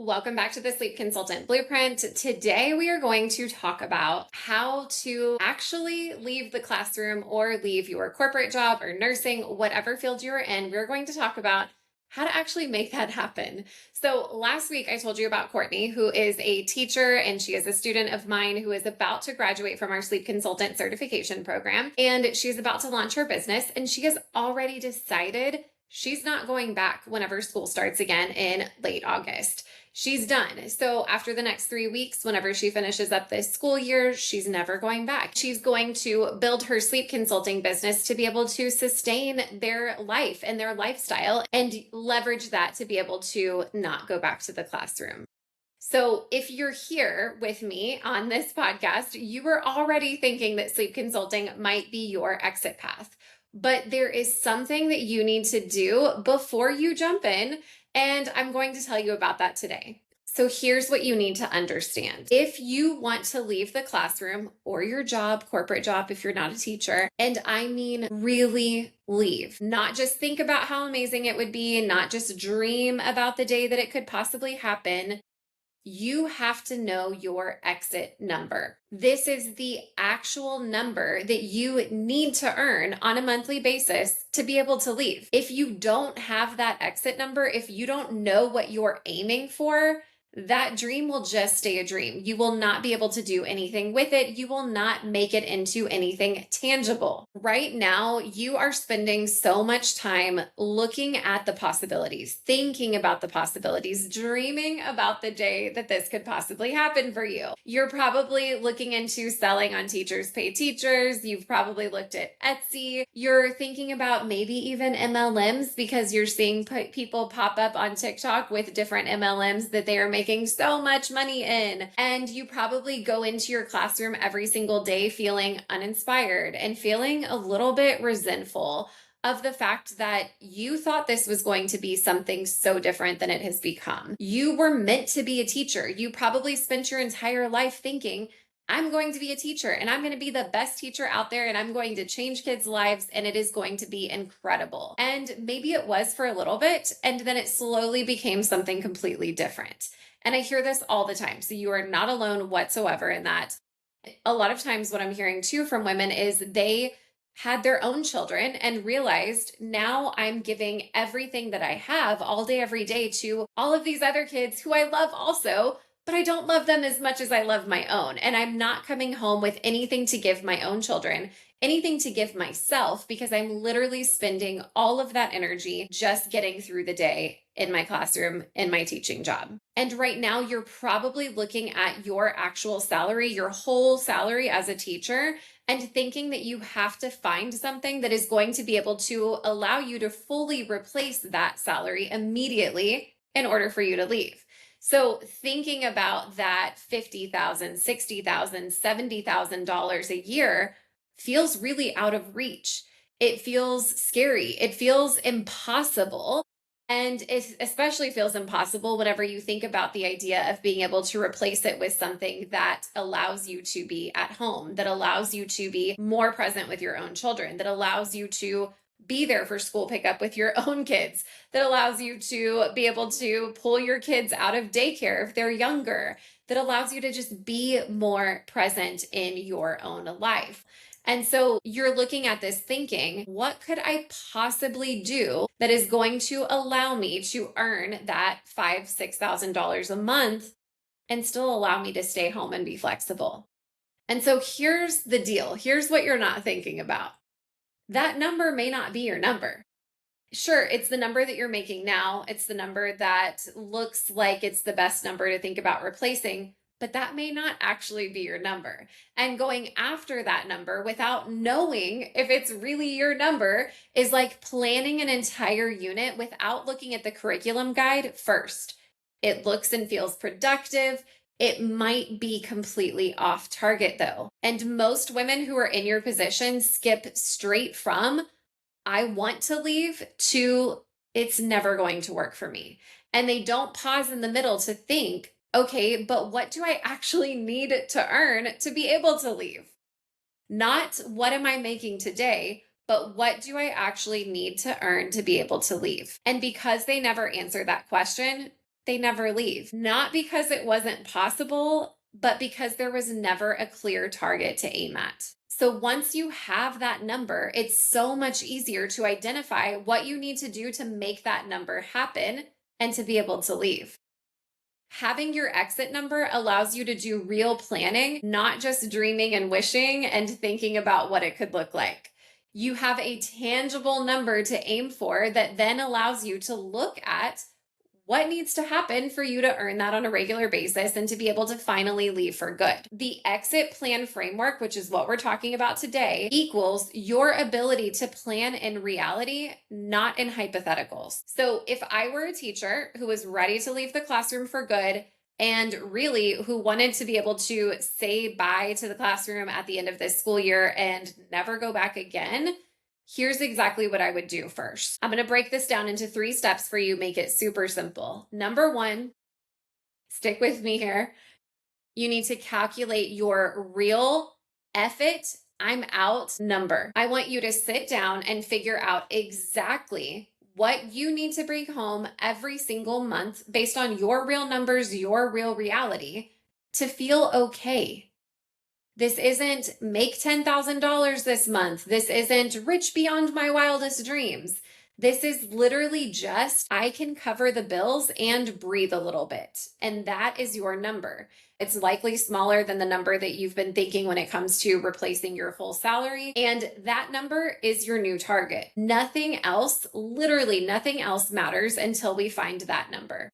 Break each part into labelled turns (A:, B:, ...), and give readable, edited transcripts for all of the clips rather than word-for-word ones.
A: Welcome back to the Sleep Consultant Blueprint. Today we are going to talk about how to actually leave the classroom or leave your corporate job or nursing, whatever field you're in. We're going to talk about how to actually make that happen. So last week I told you about Courtney, who is a teacher and she is a student of mine who is about to graduate from our sleep consultant certification program. And she's about to launch her business and she has already decided she's not going back whenever school starts again in late August. She's done. So after the next 3 weeks, whenever she finishes up this school year, she's never going back. She's going to build her sleep consulting business to be able to sustain their life and their lifestyle and leverage that to be able to not go back to the classroom. So if you're here with me on this podcast, you were already thinking that sleep consulting might be your exit path. But there is something that you need to do before you jump in, and I'm going to tell you about that today. So here's what you need to understand. If you want to leave the classroom or your job, corporate job, if you're not a teacher, and I mean really leave, not just think about how amazing it would be, not just dream about the day that it could possibly happen, you have to know your exit number. This is the actual number that you need to earn on a monthly basis to be able to leave. If you don't have that exit number, if you don't know what you're aiming for, that dream will just stay a dream. You will not be able to do anything with it. You will not make it into anything tangible. Right now, you are spending so much time looking at the possibilities, thinking about the possibilities, dreaming about the day that this could possibly happen for you. You're probably looking into selling on Teachers Pay Teachers. You've probably looked at Etsy. You're thinking about maybe even MLMs because you're seeing people pop up on TikTok with different MLMs that they are making so much money in. And you probably go into your classroom every single day feeling uninspired and feeling a little bit resentful of the fact that you thought this was going to be something so different than it has become. You were meant to be a teacher. You probably spent your entire life thinking, I'm going to be a teacher and I'm going to be the best teacher out there and I'm going to change kids' lives and it is going to be incredible. And maybe it was for a little bit and then it slowly became something completely different. And I hear this all the time. So you are not alone whatsoever in that. A lot of times what I'm hearing too from women is they had their own children and realized now I'm giving everything that I have all day, every day to all of these other kids who I love also, but I don't love them as much as I love my own. And I'm not coming home with anything to give my own children, anything to give myself, because I'm literally spending all of that energy just getting through the day in my classroom, in my teaching job. And right now you're probably looking at your actual salary, your whole salary as a teacher, and thinking that you have to find something that is going to be able to allow you to fully replace that salary immediately in order for you to leave. So thinking about that $50,000, $60,000, $70,000 a year feels really out of reach. It feels scary. It feels impossible. And it especially feels impossible whenever you think about the idea of being able to replace it with something that allows you to be at home, that allows you to be more present with your own children, that allows you to be there for school pickup with your own kids, that allows you to be able to pull your kids out of daycare if they're younger, that allows you to just be more present in your own life. And so you're looking at this thinking, what could I possibly do that is going to allow me to earn that $5,000, $6,000 a month and still allow me to stay home and be flexible? And so here's the deal. Here's what you're not thinking about. That number may not be your number. Sure, it's the number that you're making now. It's the number that looks like it's the best number to think about replacing, but that may not actually be your number. And going after that number without knowing if it's really your number is like planning an entire unit without looking at the curriculum guide first. It looks and feels productive. It might be completely off target though. And most women who are in your position skip straight from, I want to leave, to it's never going to work for me. And they don't pause in the middle to think, okay, but what do I actually need to earn to be able to leave? Not what am I making today, but what do I actually need to earn to be able to leave? And because they never answer that question, they never leave. Not because it wasn't possible, but because there was never a clear target to aim at. So once you have that number, it's so much easier to identify what you need to do to make that number happen and to be able to leave. Having your exit number allows you to do real planning, not just dreaming and wishing and thinking about what it could look like. You have a tangible number to aim for that then allows you to look at what needs to happen for you to earn that on a regular basis and to be able to finally leave for good. The exit plan framework, which is what we're talking about today, equals your ability to plan in reality, not in hypotheticals. So if I were a teacher who was ready to leave the classroom for good and really who wanted to be able to say bye to the classroom at the end of this school year and never go back again, here's exactly what I would do first. I'm going to break this down into 3 steps for you, make it super simple. Number 1, stick with me here. You need to calculate your real I'm out number. I want you to sit down and figure out exactly what you need to bring home every single month based on your real numbers, your real reality to feel okay. This isn't make $10,000 this month. This isn't rich beyond my wildest dreams. This is literally just, I can cover the bills and breathe a little bit. And that is your number. It's likely smaller than the number that you've been thinking when it comes to replacing your full salary. And that number is your new target. Nothing else, literally nothing else matters until we find that number.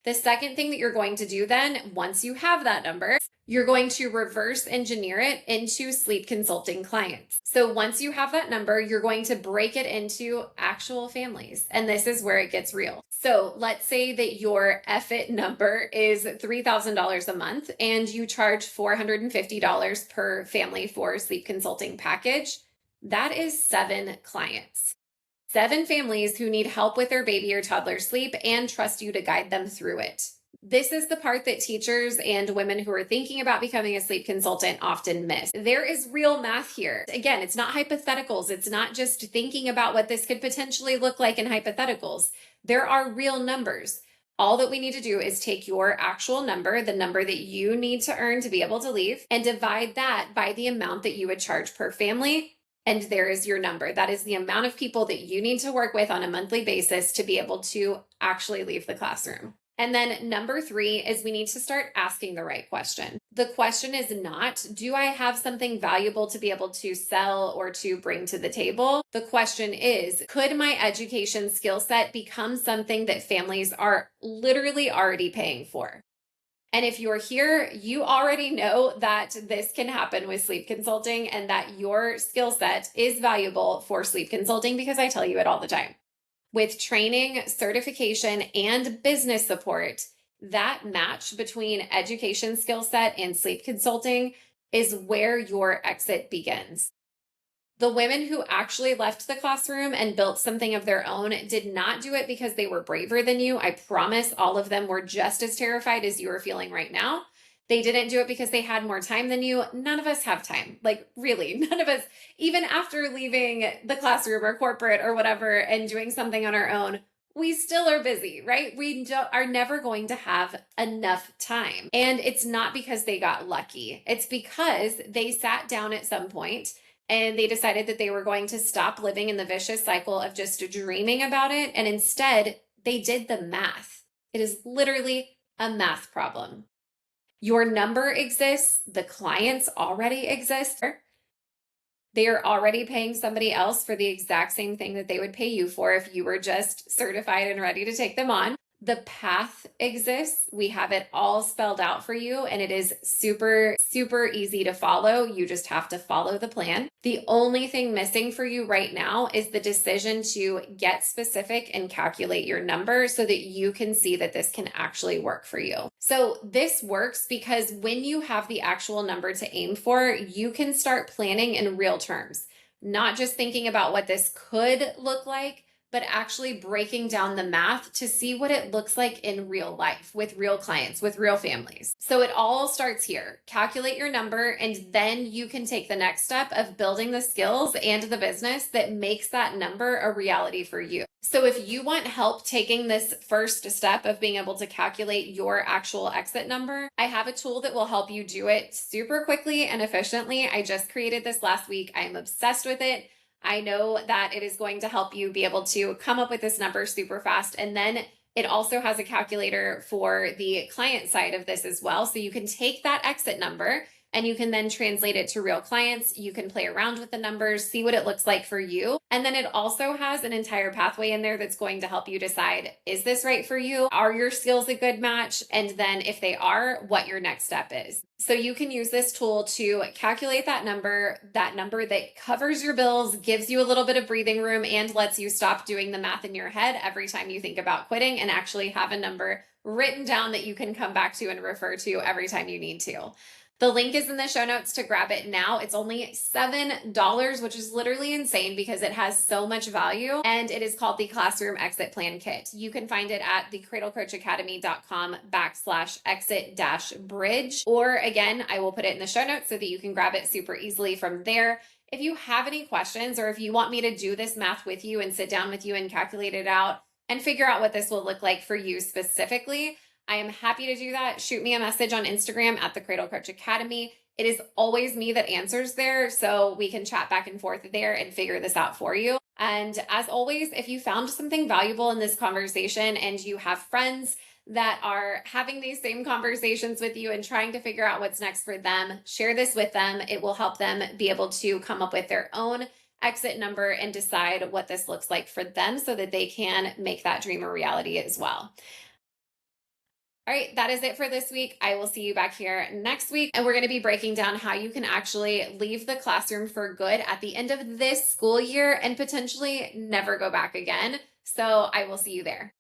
A: The second thing that you're going to do then, once you have that number, you're going to reverse engineer it into sleep consulting clients. So once you have that number, you're going to break it into actual families. And this is where it gets real. So let's say that your FIT number is $3,000 a month and you charge $450 per family for a sleep consulting package. That is 7 clients. 7 families who need help with their baby or toddler sleep and trust you to guide them through it. This is the part that teachers and women who are thinking about becoming a sleep consultant often miss. There is real math here. Again, it's not hypotheticals. It's not just thinking about what this could potentially look like in hypotheticals. There are real numbers. All that we need to do is take your actual number, the number that you need to earn to be able to leave, and divide that by the amount that you would charge per family. And there is your number. That is the amount of people that you need to work with on a monthly basis to be able to actually leave the classroom. And then number 3 is we need to start asking the right question. The question is not, do I have something valuable to be able to sell or to bring to the table? The question is, could my education skill set become something that families are literally already paying for? And if you're here, you already know that this can happen with sleep consulting and that your skill set is valuable for sleep consulting because I tell you it all the time. With training, certification, and business support, that match between education skill set and sleep consulting is where your exit begins. The women who actually left the classroom and built something of their own did not do it because they were braver than you. I promise all of them were just as terrified as you are feeling right now. They didn't do it because they had more time than you. None of us have time. Like really, none of us, even after leaving the classroom or corporate or whatever and doing something on our own, we still are busy, right? We are never going to have enough time. And it's not because they got lucky. It's because they sat down at some point and they decided that they were going to stop living in the vicious cycle of just dreaming about it. And instead, they did the math. It is literally a math problem. Your number exists. The clients already exist. They are already paying somebody else for the exact same thing that they would pay you for if you were just certified and ready to take them on. The path exists. We have it all spelled out for you, and it is super, super easy to follow. You just have to follow the plan. The only thing missing for you right now is the decision to get specific and calculate your number so that you can see that this can actually work for you. So this works because when you have the actual number to aim for, you can start planning in real terms, not just thinking about what this could look like, but actually breaking down the math to see what it looks like in real life with real clients, with real families. So it all starts here. Calculate your number, and then you can take the next step of building the skills and the business that makes that number a reality for you. So if you want help taking this first step of being able to calculate your actual exit number, I have a tool that will help you do it super quickly and efficiently. I just created this last week. I am obsessed with it. I know that it is going to help you be able to come up with this number super fast. And then it also has a calculator for the client side of this as well. So you can take that exit number and you can then translate it to real clients. You can play around with the numbers, see what it looks like for you. And then it also has an entire pathway in there that's going to help you decide, is this right for you? Are your skills a good match? And then if they are, what your next step is. So you can use this tool to calculate that number that covers your bills, gives you a little bit of breathing room, and lets you stop doing the math in your head every time you think about quitting, and actually have a number written down that you can come back to and refer to every time you need to. The link is in the show notes to grab it now. It's only $7, which is literally insane because it has so much value, and it is called the Classroom Exit Plan Kit. You can find it at thecradlecoachacademy.com/exit-bridge, or again, I will put it in the show notes so that you can grab it super easily from there. If you have any questions, or if you want me to do this math with you and sit down with you and calculate it out and figure out what this will look like for you specifically, I am happy to do that. Shoot me a message on Instagram at the Cradle Coach Academy. It is always me that answers there, so we can chat back and forth there and figure this out for you. And as always, if you found something valuable in this conversation and you have friends that are having these same conversations with you and trying to figure out what's next for them, share this with them. It will help them be able to come up with their own exit number and decide what this looks like for them so that they can make that dream a reality as well. All right, that is it for this week. I will see you back here next week. And we're going to be breaking down how you can actually leave the classroom for good at the end of this school year and potentially never go back again. So I will see you there.